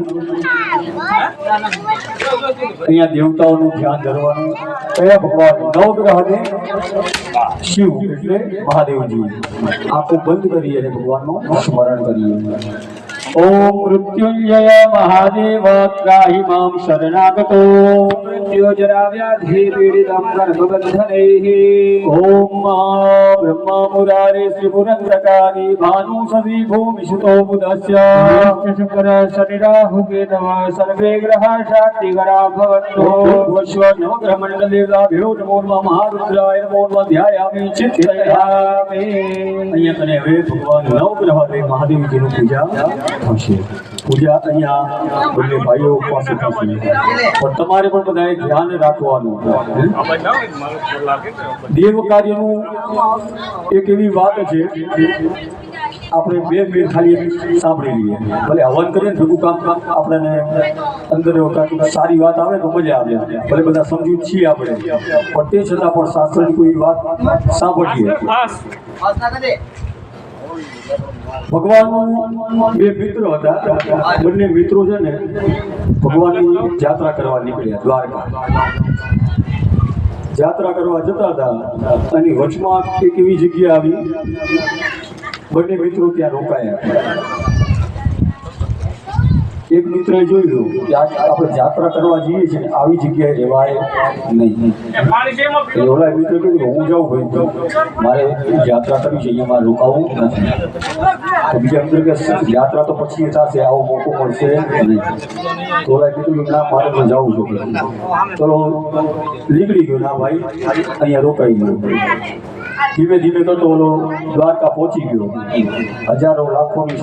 અહીંયા દેવતાઓનું ધ્યાન ધરવાનું કયા ભગવાન નવગ્રહને શિવ એટલે મહાદેવજી આંખો બંધ કરી અને ભગવાનનું સ્મરણ કરીએ ओम मृत्युंजय महादेव त्राहि मां शरणागतो मृत्युजरा व्याधि पीडितं गर्भबन्धनैः ओम ब्रह्मा मुरारे श्रीपुरन्द्रकारी भानु सदी भूमिसुतो बुधस्य शुक्र शनि राहु केतव सर्वे ग्रहा शान्तिकरा भवन्तु वश्व नवग्रह मंडलेभ्यो नमो नमः महारुद्राय नमो नमः ध्यायामि चिन्तयामि અહીંયા કને હવે ભગવાન નવગ્રહ દેવ મહાદેવજીની પૂજા થશે પૂજા અહીંયા બંને ભાઈઓ પાસે થશે પણ તમારે પણ બધાએ ધ્યાન રાખવાનું દેવ કાર્યનું એક એવી વાત છે આપણે 2 મિનિટ ખાલી સાંભળી લઈએ ભલે હવન કરીએ ને ભેગું કામ આપણને અંદર સારી વાત આવે તો મજા આવે ભલે બધા સમજુ છીએ આપણે પણ તે છતાં પણ શાસ્ત્રની કોઈ વાત સાંભળીએ ભગવાનનું 2 મિત્રો હતા બંને મિત્રો છે ને ભગવાનની યાત્રા કરવા નીકળ્યા દ્વારકા યાત્રા કરવા જતા હતા અને વચમાં એક એવી જગ્યા આવી બંને મિત્રો ત્યાં રોકાયા એક મિત્રએ જોયું કે આપણે જાત્રા કરવા જઈએ છીએ આવી જગ્યાએ રહેવાય નહીં. ઓલા મિત્ર કહ્યું કે હું જાઉં ભાઈ, મારે યાત્રા કરવી છે, અહીંયા મારે રોકાવું નથી. તો બીજા મિત્ર કે યાત્રા તો પછી થશે, આવો મોકો મળશે નહીં. તો ઓલા કીધું કે ના મારે તો જવું છું. ચલો નીકળી ગયો, ના ભાઈ અહીંયા રોકાઈ ગયો. ધીમે ધીમે કરતો ઓલો દ્વારકા પહોંચી ગયો. હજારો લાખોની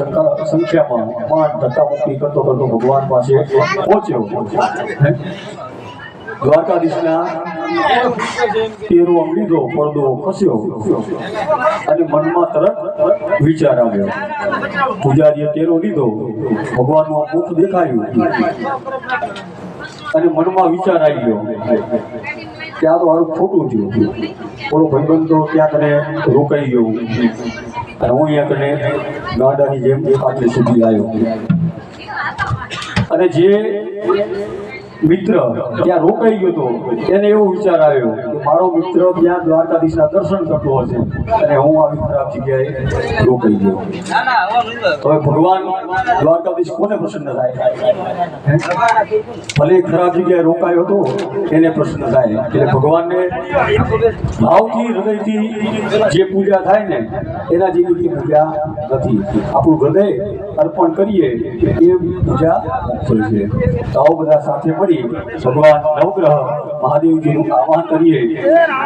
સંખ્યામાં ધક્કામુક્કી કરતો કરતો ભગવાન પાસે પહોંચ્યો. દ્વારકાધીશના તેરો લીધો, પડદો ખસ્યો અને મનમાં તરત વિચાર આવ્યો. પૂજારીએ તેરો લીધો, ભગવાનનું મુખ દેખાયું અને મનમાં વિચાર આવી ગયો કે આ તો મારું ખોટું થયું. થોડો ભાઈબંધ તો ત્યાં કને રોકાઈ ગયો અને હું અહીંયા કને ગાંડાની જેમ આટલી સુધી આવ્યો. અને જે મિત્ર ત્યાં રોકાઈ ગયો હતો એને એવો વિચાર આવ્યો કે મારો મિત્ર ત્યાં દ્વારકાધીશના દર્શન કરતો હશે અને હું આવી ખરાબ જગ્યાએ રોકાઈ ગયો. તો ભગવાન દ્વારકાધીશ કોને પ્રસન્ન થાય? ભલે ખરાબ જગ્યાએ રોકાયો હતો એને પ્રસન્ન થાય. એટલે ભગવાનને ભાવથી હૃદયથી જે પૂજા થાય ને એના જેવી પૂજા નથી. આપણું હૃદય અર્પણ કરીએ એ પૂજા મુખ્ય છે. તો આવો બધા સાથે મળી ભગવાન નવગ્રહ મહાદેવજીનું આહ્વાન કરીએ.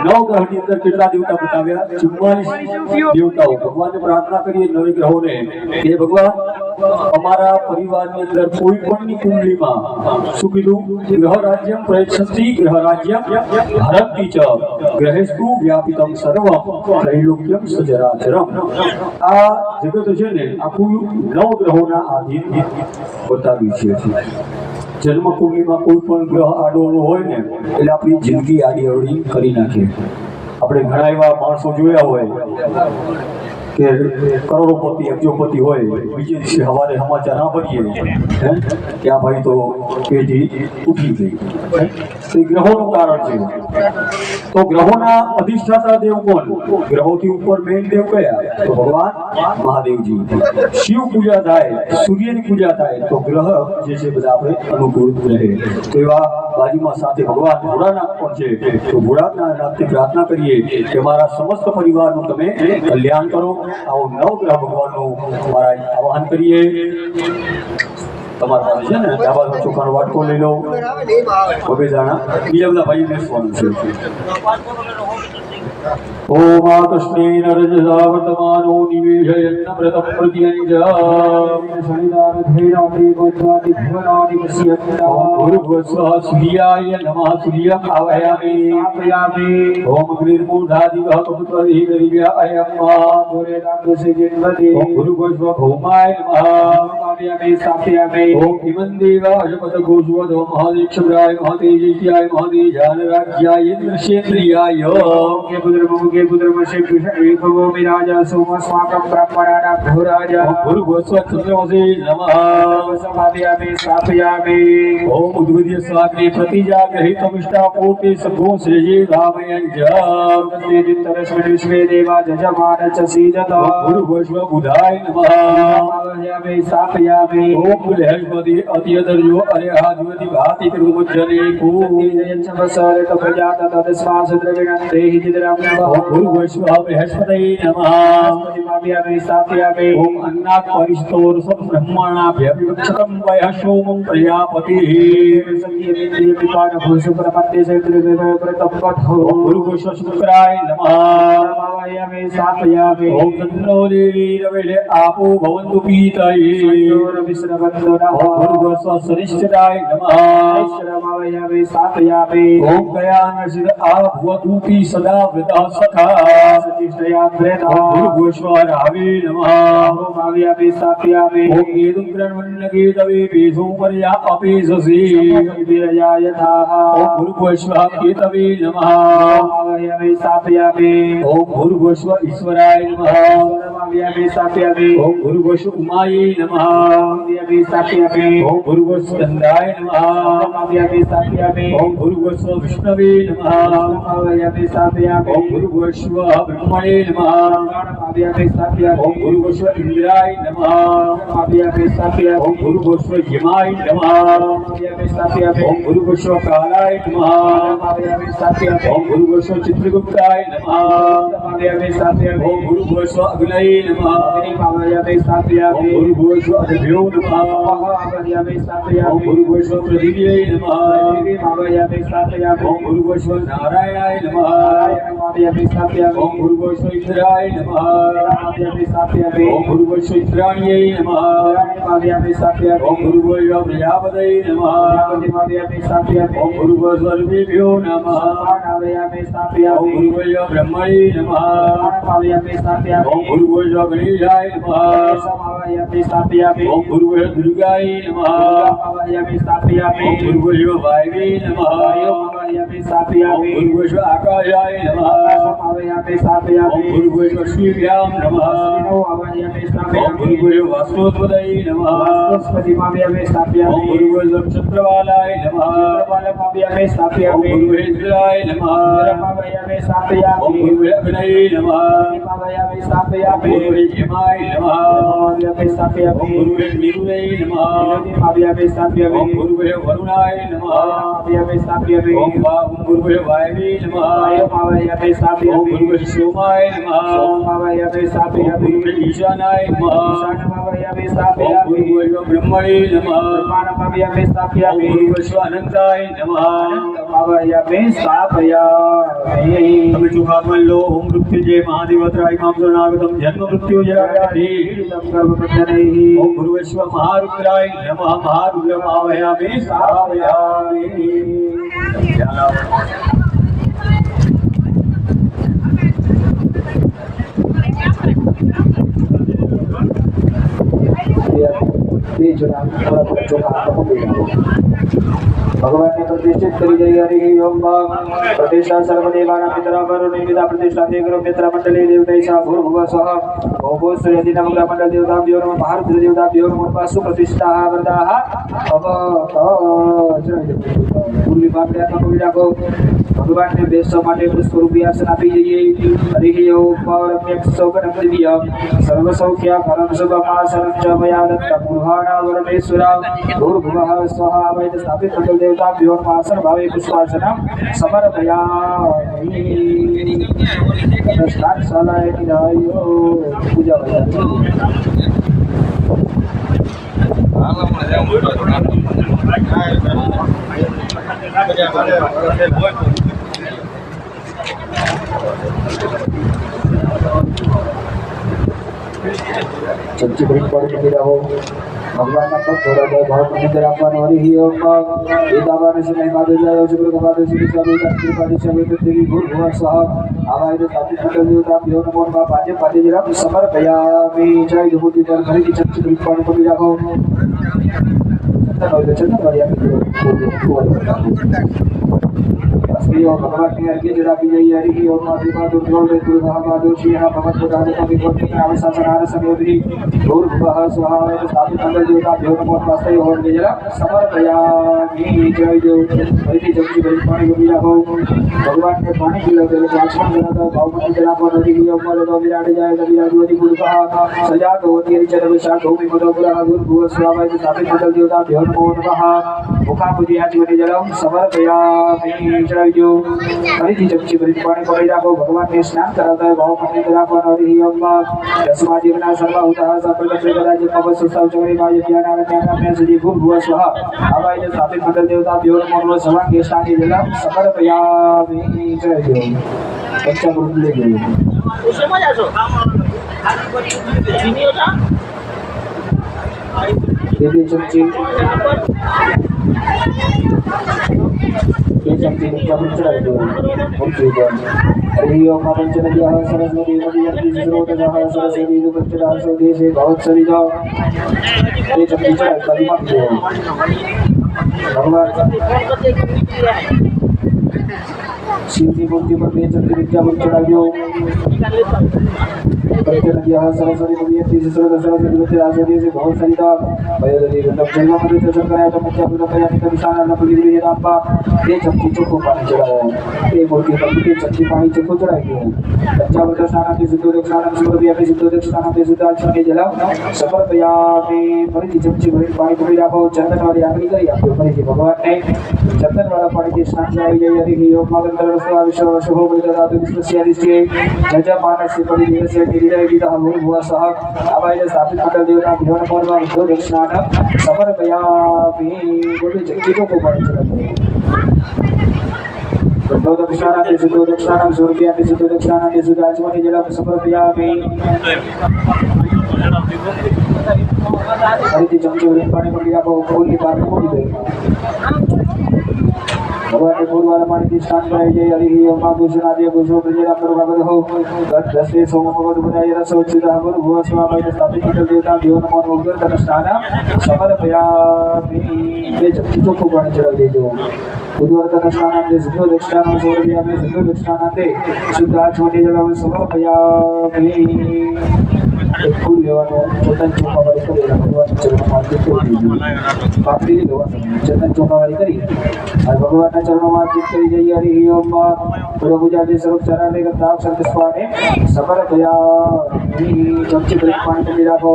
નવગ્રહની અંદર કેટલા દેવતા બતાવ્યા? 44 દેવતાઓ. ભગવાનને પ્રાર્થના કરીએ નવગ્રહોને કે ભગવાન અમારા પરિવારની અંદર કોઈ પણની કુંડલીમાં શું કીધું? ગ્રહ રાજ્યમ પ્રયચ્છન્તિ ગ્રહ રાજ્યમ હરંતિ ચ ગ્रहेस्तु વ્યાપિતમ સર્વમ ત્રૈલોક્યમ સચરાચરમ. આ જગત છે ને આખું નવગ્રહોના આધીન બતાવ્યું છે. જન્મકુંડલીમાં કોઈ પણ ગ્રહ આડોળો હોય ને એટલે આપણી જિંદગી આડી અવળી કરી નાખે. આપણે ઘણા એવા માણસો જોયા હોય કે કરોડોપતિ અબજોપતિ હોય, બીજે દિવસે સવારે સમાચાર સાંભળીએ કે આ ભાઈ તો પેઢી ઉઠી ગઈ. એ ગ્રહોનું કારણ છે. તો ગ્રહોના અધિષ્ઠાતા દેવ કોણ? ગ્રહોથી ઉપર મેઇન દેવ કયા? તો ભગવાન મહાદેવજી. શિવ પૂજા થાય, સૂર્યની પૂજા થાય તો ગ્રહ જે છે બધા આપણે અનુકૂળ રહે. તો એવા બાજુમાં સાથે ભગવાન ભોળાનાથ પણ છે. તો ભોળાનાથથી પ્રાર્થના કરીએ કે મારા સમસ્ત પરિવારનું તમે કલ્યાણ કરો. આવો નવગ્રહ ભગવાનનું મારા આવાહન કરીએ. તમારા પાસે છે ને ડાબા ચોખાનો વાટકો લઈ લો, બબે દાણા, બીજા બધા ભાઈ બેસવાનું છે. ઓમ કૃષ્ણેન રજસા વર્તમાનો નિવેશયન્ન વ્રતમ પ્રત્યંજામ શનિદારધેન અમૃતોત્વાદિ ભુવનાદિ પશ્યન્તા ભૂર્ભુવસ્વઃ સૂર્યાય નમઃ સૂર્યં આવાહયામિ ઓમ અગ્નિર્મૂઢાદિવઃ કપુત્વધિ ઓમ ભૂર્ભુવસ્વઃ ભૌમાય નમઃ स्थापयामि ओम हिमन्देवाय पदगोज्वदो महादीक्षराय महातेजस्याय महातेजानराज्याय इंद्रशेन्द्रियाय के पुत्रमशे भगवो विराजा सोमस्माकं ब्रह्मणानां भूराजा भूर्भुवस्वः चन्द्रमसे नमः स्थापयामि ओम उद्भिद्य स्वाग्ने प्रतिजाग्रहितमिष्टापोते सभो सृजे धामयञ्च विश्वे देवा जजमान च सीदता भूर्भुवस्वः बुधाय नमः स्थापयामि ओम बृहस्पति अत्यदर्यो अरेहाधिपति भाति कृमुज्जने को जयंसवसर कप्रजात तदस्मास द्रविणन्ते हिदिराम ओम भूर्भुवस्वः बृहस्पतये नमः स्थापयामि स्थापयामि ओम अन्नात् परिष्टोर सब ब्रह्मणाभ्यविवक्षतं वयः सोमं प्रजापतिः सत्यमिन्द्रिय विपान भूषु प्रपत्ते सैत्रिव्यव्रतं पठो ओम भूर्भुवस्वः शुक्राय नमः स्थापयामि ओम चन्द्रो देवी रविले आपो भवन्तु पीतये भूर्भुवस्वः शनिश्चराय नमः स्थापयामि ओम गयानसिद्ध आभवतूपि सदा वृतः सखा भूर्भुवस्वः रावे नमः स्थापयामि ओम एदं ग्रन्वन्नगेतवे पेशो पर्या अपेशसि ओम भूर्भुवस्वः केतवे नमः स्थापयामि ओम भूर्भुवस्वः ईश्वराय नमः स्थापयामि ओम भूर्भुवस्वः उमायै नमः ओम भूर्भुवस्कंदाय नमः। ओम भूर्भुवस्व विष्णवे नमः। ओम भूर्भुवस्व ब्रह्मणे नमः। ओम भूर्भुवस्व इंद्राय नमः। ओम भूर्भुवस्व यमाय नमः। ओम भूर्भुवस्व कालाय नमः। ओम भूर्भुवस्व चित्रगुप्ताय नमः। ओम भूर्भुवस्व अग्नये नमः। ओम भूर्भुवस्व अदभ्यो नमः। ओम भूर्भुवस्व पृथिव्यै नमः। ओम भूर्भुवस्व नारायणाय नमः। ओम भूर्भुवस्व इंद्राय नमः। ओम भूर्भुवस्व इंद्राण्यै नमः। ओम भूर्भुवस्व प्रजापतये नमः। ओम भूर्भुवस्व ऋषिभ्यो नमः। ओम भूर्भुवस्व ब्रह्मणे नमः। ओम भूर्भुवस्व गणेशाय नमः। ओम भूर्भुवस्व दुर्गाय नमः। ओम भूर्भुवस्व वायवे नमः। ओम भूर्भुवस्व आकाशाय नमः। ओम भूर्भुवस्व श्रीभ्यां नमः। ओम भूर्भुवस्व वास्तवोत्पत्तये नमः। ओम भूर्भुवस्व नक्षत्रवालाय नमः। ओम भूर्भुवस्वाय नमः। ओम भूर्भुवग्नये नमः। ओम भूर्भुवयमाय नमः। ओम भूर्भुवनिरुये नमः। ओम भूर्भुवरुणाय नमः। ओम भूर्भुववायवे नमः। ओम भूर्भुवसोमाय नमः। ओम भूर्भुवईशानाय नमः। ओम भूर्भुवस्व ब्रह्मणे नमः। ओम भूर्भुवस्व अनंताय नमः। તમે ચોખામાં લો ઓમ મૃત્યુંજય મહાદેવત્રાય મામ શરણાગતમ જન્મ મૃત્યુ જરાવ્યાધિ ઓમ ભૂર્ભુવસ્વ મહારુદ્રાય નમઃ મહારુદ્રમાવયામિ સ્થાપયામિ। भगवान ने प्रतिष्ठित करी जय हरि ओम प्रतिष्ठा सर्वदेवानां पितरा वरुणेमिता प्रतिष्ठा देवग्रह मित्र मंडले देवतैषा भूर्भुवः स्वः ओभो सूर्यदि नवग्रह मंडल देवताभ्यो नमः महारुद्र देवताभ्यो नमः वासु प्रतिष्ठाः वरदाः अब पूर्वी बापड्या कपी રાખો ભગવાન ને બેસવા માટે પુષ્પ રૂપી આસન આપી જઈએ હરિ ઓમ પરમ્યક સૌગણ દિવ્ય સર્વ સૌખ્ય પરમ શુભમા શરણ્ચ મયા દત્ત પુરાણા વરમેશ્વરા ભૂર્ભુવઃ સ્વઃ વૈદ સ્થાપિત મંડલ देवताभ्यो नमः आसन भावे पुष्पासनं समर्पयामि। शालाय निधायो पूजा चमची ब्रेक पर रहो भगवान का पद थोड़ा बहुत भाव मंदिर आपन हरि ओम वेदावान से नहीं मादे जाय शुक्र भगवान श्री स्वामी का कृपा से वे देवी भूर्भुवः स्वः आवाय तो साथी मंडल देवता भ्यो नमो नमः पाजे पाजे जरा समर्पयामि। जय विभूति पर हरि की चमची ब्रेक पर को भी रखो चंदन वालिया अस्मियो भगवान ने अर्घ्य जरा भी जय हरि ओम देवा दुर्जोल वे दुर्गा मादोषी है भगवत प्रदान कवि गोत्र में अवसासनार समयोधि भूर्भुवः स्वः वे स्थापित मंडल देवता भ्यो नमो नमः तय हो जरा समर्पयामि। जय देव वैदि जगति बलि पानी को मिला हो भगवान ने पानी पिला दे आचमन जरा दो भाव मन जरा पर हरि ओम दो विराट जाय विराट वदि गुरुः सजा तो होती चर विशाल भूमि मदो पुरा भूर्भुवः स्वः वे स्थापित मंडल देवता भ्यो नमो नमः मुखा पूजी आज वदि जरा समर्पयामि। जय जो हरि चमची भरी पानी पड़ी राखो भगवान ने स्नान कराता है भाव मंदिर राखो हरि ओम दसमा जीवना सर्व होता है सब प्रकार से राज्य पवन सुसाव चौरी माय ज्ञान ज्ञान में सजी भूर्भुवः स्वः आवाय ने स्थापित मंडल देवता भ्यो नमो नमः सवा के स्थान के जला समर्पयामि। जय जो बच्चा ग्रुप ले गए उसे मजा सो चीनी होता ये चमची ये चमची का चढ़ा दो हम चीज़ हरि ओम पंचनद्यः सरस्वती नदी अति स्रोतः सरस्वती उपचरा स्वदेशे भवत्सरि जाओ ये चमची चढ़ा कभी मत दो भगवान शिवजी मूर्ति पर બે ચમચી વિદ્યાવૃત ચડાવ્યો प्रत्यनद्यः सरस्वती भगवती सरस्वती भगवती आचार्य से बहुत सरिता वयोदरी गंधम जैव मधु दर्शन कराया तो मुख्य पूजा कराया निकल निशान न पुली हुई रामबा ये चमची चोखो पानी चढ़ाया ये मूर्ति पर के चमची पानी चोखो चढ़ाई पंचावत स्नान के सिद्धोदक स्नान समर्पया के सिद्धोदक स्नान के सिद्धार्थ के जल समर्पया के फरीથી चमची भरी पानी पकड़ी રાખો ચંદન વાળી આંગળી કરી આપો ફરીથી ભગવાનને ચંદન વાળા પાણીથી સ્નાન કરાવી જાય હરિ યોગ મગન તરસ્વા વિશ્વ શુભ બલિદાતુ વિશ્વસ્યાદિષ્ટિ જજ માનસી પડી દિવસે गिरिराय गीता भूल भुआ सह आवाज स्थापित मंडल देवता भिवन मोर्मा विष्णु दक्षिणान समर्पयामि बोले जगजीतो को पानी चढ़ाते तो दक्षिणान के सिद्धो दक्षिणान सूर्या के सिद्धो दक्षिणान के सिद्ध आचमनी जल समर्पयामि हरिति चमचे भरी पानी पकड़ी રાખો फूल की बात पूरी गई भगवान के फूल वाला पानी की स्नान कराई जाए हरि ओम भूषण आदि भूषो प्रजरा प्रभागत हो गत दशे सोम भगवत बनाय रस उचित हमर भुव स्वामी स्थापित मंडल देवता देवन मन उग्र तन स्नान समर्पयामि ये चमचो को पानी चढ़ा देजो उद्वर्तन स्नान के सिद्धो दक्षिणान सूर्या में सिद्धो दक्षिणान ते शुद्ध आचमनी जल समर्पयामि फूल लेवानो चंदन चौकावारी કરી ભગવાન ચરણોમાં અર્પિત કરી દીધું પાપડી લેવાનું ચંદન ચૌકાવારી કરી અને ભગવાનના ચરણોમાં અર્પિત કરી જઈએ હરિ ઓમ પૂજાજી સ્વરૂપ ચરણે ગંધાક્ષ સંતસ્વાને સમર્પયામિ ચમચી ભરી પાણી પકડી રાખો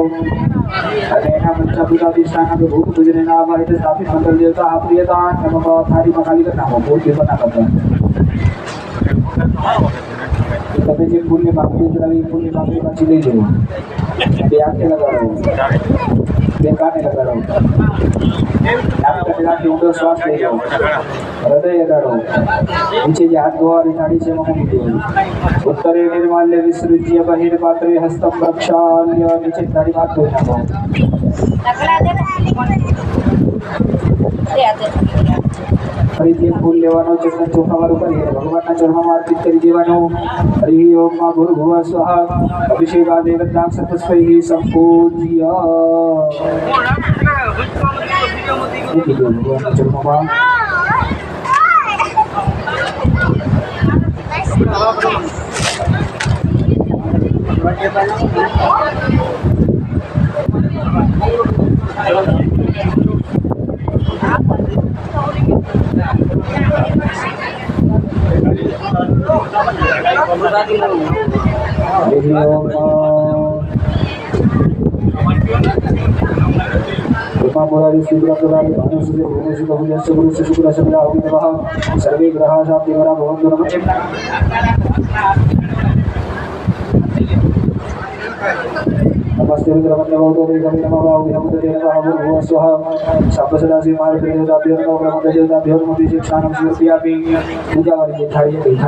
અને એના પંચાભૂતાદી સ્નાન ભૂત પૂજનના આવાહિત સ્થાપિત મંડળ દેવતા આ પ્રિયતા નમઃ થાળીમાં ખાલી કરી નાખો ભૂત ભેગા ના કરતા તમે જે ફૂલની પાંખડી ચડાવી ફૂલની પાંખડી પાછી લઈ જવો બે આંખે લગાડો બે કાને લગાડો નાકથી ઊંડો શ્વાસ લઈ જાઓ હૃદય લગાડો નીચે જે હાથ ધોવાની થાળી છે એમાં મૂકી દેવું ઉત્તરે નિર્માલ્ય વિસૃજ્ય બહિર પાત્રે હસ્તમ પ્રક્ષાલ્ય નીચે થાળી હાથ ધોઈ નાખો ફરીથી ફૂલ લેવાનો ચંદન ચોખાવાળું કરી ભગવાનના ચરણોમાં અર્પિત કરી દેવાનું હરિ ઓમ ભૂર્ભુવ સ્વઃ અભિષેકાદે ગંધાક્ષ પુષ્પૈઃ સંપૂજ્ય મૂકી દો ભગવાનના ચરણોમાં मुरारी शुक्र प्रदानी भानु सूर्य भूमि शुक्र भूजस्य गुरु शुक्र शब्दा अभिनवः सर्वे ग्रहाः शान्ति वरा भवन्तु नमः नमस्ते रुद्रमन्यवतो वेदमे नमः वाहुदेवते नमः भूर्भुवः स्वः शाब्दसदासि महादेवताभ्यो नमः ब्रह्मदेवताभ्यो नमः दीक्षानं समर्पयामि पूजा वाली थाली का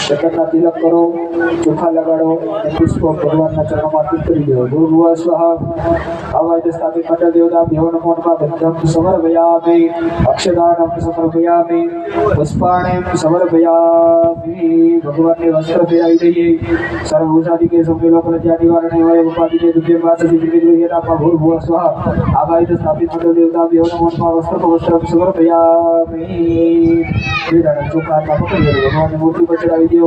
जगन्नाथ तिलक करो चोखा लगाड़ो पुष्प भगवान चरणों अर्पित कर दो भूर्भुवः स्वः आवाज स्थापित मंडल देवता भ्यो नमो नमः गन्धं समर्पयामि अक्षदानं समर्पयामि पुष्पाणि समर्पयामि भगवान ने वस्त्र फेराई दઈએ सर्वभूषादि के सम्मेलन प्रजा निवारण एवं उपाधि के दुर्गे वास सिद्धि गृह्यता भूर्भुवः स्वः आवाज स्थापित मंडल देवता भ्यो नमो नमः वस्त्र समर्पयामि चोखा पकड़ी भगवान ने मूर्ति पर चढ़ावी देव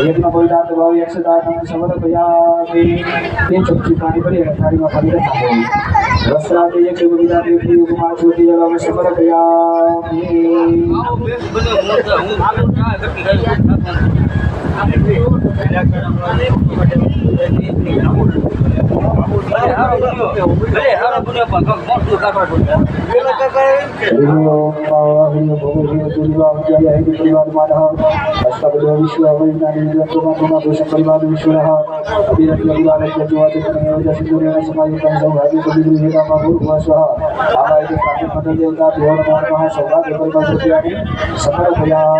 एक बलिदान भाव यक्षदान समर्पयामि ये चमची पानी भरी थाली में पानी रखा वस्त्रादि एक बलिदान देवती उपमा छोटी जल में समर्पयामि समर्पयामि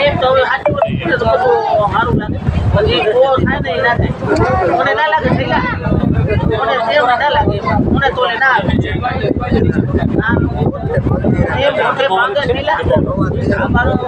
એમ તો હવે સાચી વસ્તુ છે તો બધું સારું લાગે પછી ઓ થાય ને એ ના થાય મને ના લાગે થયેલા મને સેવા ના લાગે મને તોલે ના આવે એમ મોટે માંગે થયેલા અમારું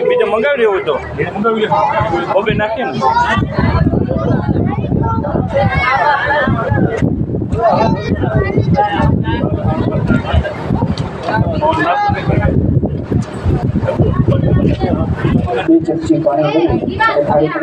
બીજો મંગાવી લેવો તો મંગાવી નાખીએ ને चमची पानी थाली पर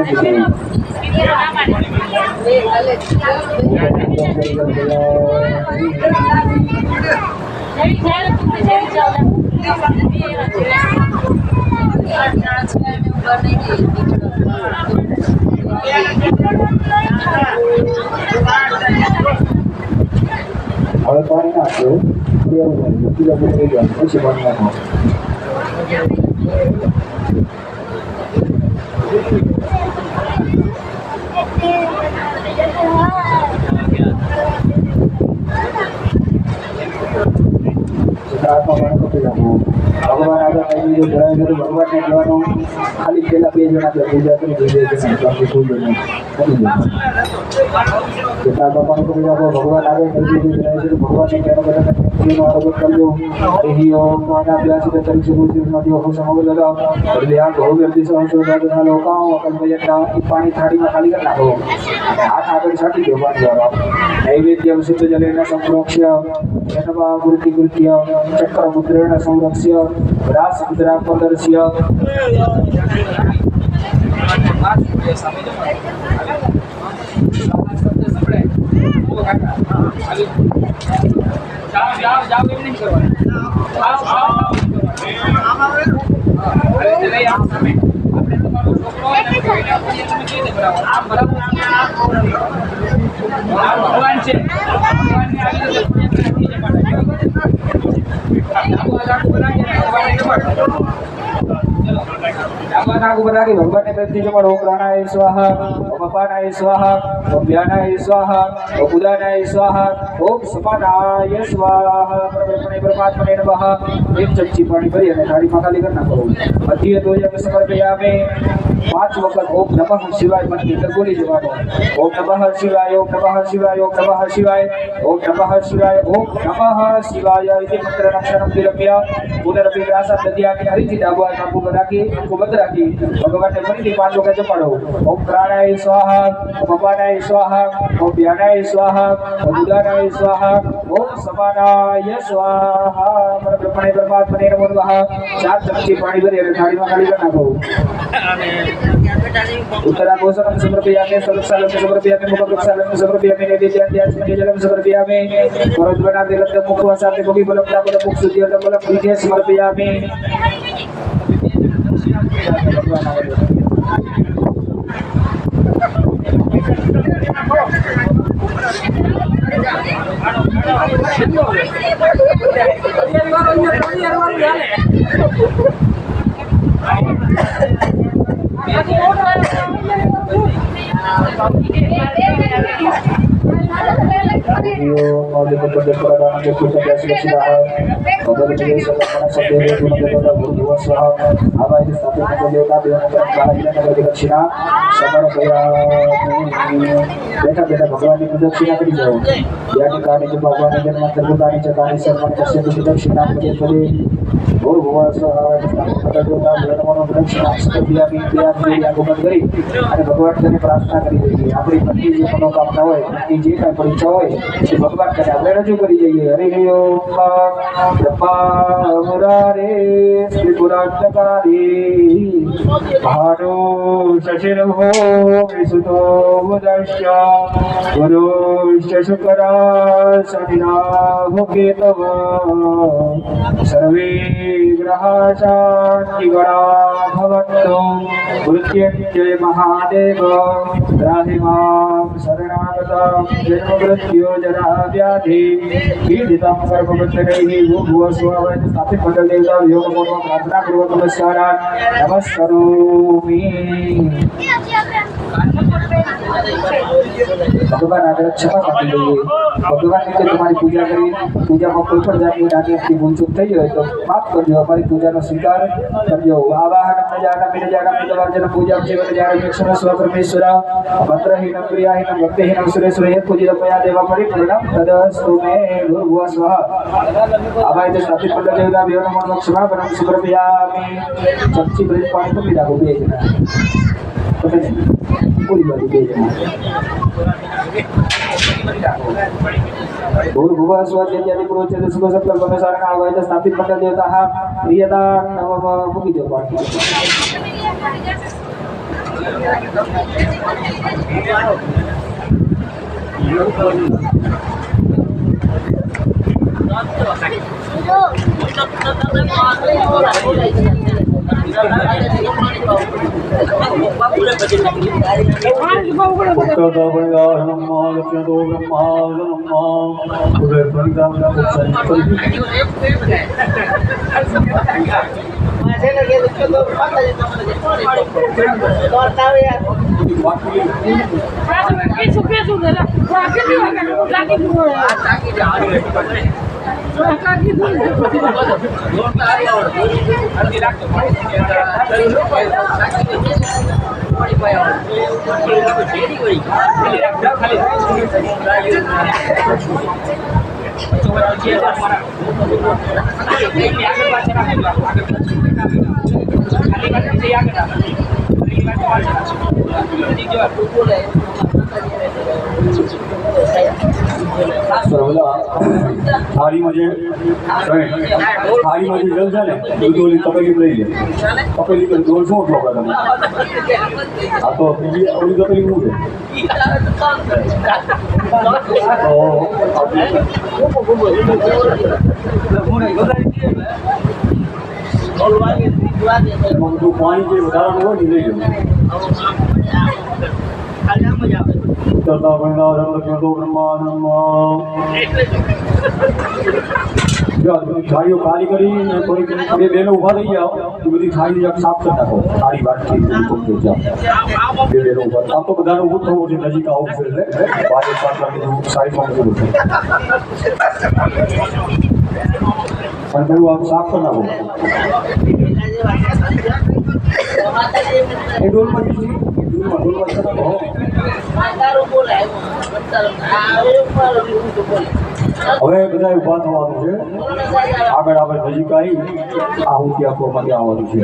હવે પાણી નાખ્યું પછી પાણી નાખો ભગવાન આગળ ભગવાનને કહેવાનું ખાલી પેલા 2 જણા પૂજા કરી 2 જણા ભગવાન આગળ ભગવાનને કહેવાનું આરોગ્ય કરજો પાણી થાળીમાં ખાલી કરી નાખો હાથ આગળ છાંટી દો પાણી નૈવેદ્ય શુદ્ધ જલેન સંરક્ષ્ય મૂર્તિ કૃત્ય ચક્ર મુદ્રેણ સંરક્ષ્ય રાસ મુદ્રા પ્રદર્શ્ય ભગવાન છે ભગવાનને પ્રતિ જમાડો પ્રાણાય સ્વાહા અપાનાય સ્વાહા અભ્યાનાય સ્વાહા ઉદાનાય સ્વાહા ઓમ સમાનાય સ્વાહા પરમાત્મને નમઃ એક ચમચી પાણી ભરી અને થાળીમાં ખાલી કરી નાખો મધ્ય દોયમ સમર્પયામે 5 વખત ઓમ નમઃ શિવાય મંત્ર અંદર બોલી જવાનો ઓમ નમઃ શિવાય ઓમ નમઃ શિવાય ઓમ નમઃ શિવાય ઓમ નમઃ શિવાય ઓમ નમઃ શિવાય इति मंत्र रक्षणं विरम्य पुनरपि व्यासं दध्यामि हरिति डाबा नापु રાખી બંધ રાખી ભગવાનને ફરીથી 5 વખત જપાડો ઓમ પ્રાણાય સ્વાહા ઓમ અપાનાય સ્વાહા ઓમ વ્યાનાય સ્વાહા ઓમ ઉદાનાય સ્વાહા ઓમ સમાનાય સ્વાહા પરબ્રહ્મણે પરમાત્મને નમો નમઃ 4 ચમચી પાણી ભરી અને થાળીમાં ખાલી કરી નાખો उत्तराघोषणं समर्पयामि सर्वसालं समर्पयामि मुखवृक्षालं समर्पयामि नैवेद्याद्यास्मि जलं समर्पयामि परद्वनादिरत्नं मुखवासामि मुखिबलं दाबलं मुखशुद्धिर्नं बलं विजय समर्पयामि બેઠા ભગવાનની પ્રદક્ષિણા કરી જાઓ યાની કારણે જો ભગવાનની જન્મ સર્વદાની ચકાની સર્વન કશ્ય પ્રદક્ષિણા કરી ફલે ઓર ભગવાન સ્વભાવ કટોતા બ્રહ્મનો પ્રદક્ષિણા સ્કર્યામી ક્રિયા આગમન કરી અને ભગવાન તને પ્રાર્થના કરી દઈએ આપણી બધી જે મનોકામના હોય બધી જે કાંઈ પરીક્ષા હોય તે ભગવાન તને આપણે રજૂ કરી જઈએ હરિ ઓમ બ્રહ્મા મુરારે શ્રી પુરાણકારી भानो शशिर्भो विसुतो मुदश्च गुरुश्च शुक्रा शनिराहु केतव सर्वे ग्रहा शान्तिगणा भवन्तु मृत्युञ्जय महादेव त्राहि मां शरणागतं जन्ममृत्यो जरा व्याधि पीडितं सर्वभूतैः भूभुवस्सुः स्थापित मंडलदेवता योगपूर्वक प्रार्थना पूर्वक नमस्कारोमि। भगवान आगे क्षमा मांगी लीजिए। भगवान ने तुम्हारी पूजा करी, पूजा में कोई पण जातनी नानी अमथी भूल चूक थई होय तो माफ करजो, हमारी पूजा नो स्वीकार करजो। आवाहन प्रजान पूजा जीवन जान विक्षण स्वकर्मेश्वर मंत्रहीन क्रियाहीन भक्तिहीन सुरेश्वर हे पूजित मया देवा परिपूर्णं तदस्तु मे भूर्भुवः स्वः। आवाहित स्थापित मंडल देवता वियोग मन क्षमा परम सुप्रभयामि। चमची ब्रज पानी तो पीड़ा को भेजना पता नहीं पूरी बात भेजना भूर्भुवः स्वः इत्यादि प्रोच्यते सुख सत्कर्म अनुसारेण आवाहित स्थापित मंडल देवता प्रियदा नमः मुखी देव पाठ थाली में जल जाए दूधोली तपेली में लई ले तपेली पर गोल शू ठोका तमे आ तो बीजी ओली तपेली में तो पानी के વધારા નો હોય લઈ લે તથા વૈનારમ લક્ષ્મણો બ્રહ્માનમ જો થાળીઓ ખાલી કરીને થોડી બે બેનો ઊભા થઈ જાઓ એ બધી થાળી સાફ કરી નાખો થાળી વાટકી બે બેનો ઊભા આમ તો બધાને ઊભું થવું છે નજીક આવું છે એટલે બાજુ પાછળ કીધું સાઈડમાં મૂકવું છે પણ પેલું આમ સાફ કરી નાખો એ ડોલમાં બીજી હવે બધા ઉભા થવાનું છે આગળ આપણે નજીક આવી આહુતિ આપવા માટે આવવાનું છે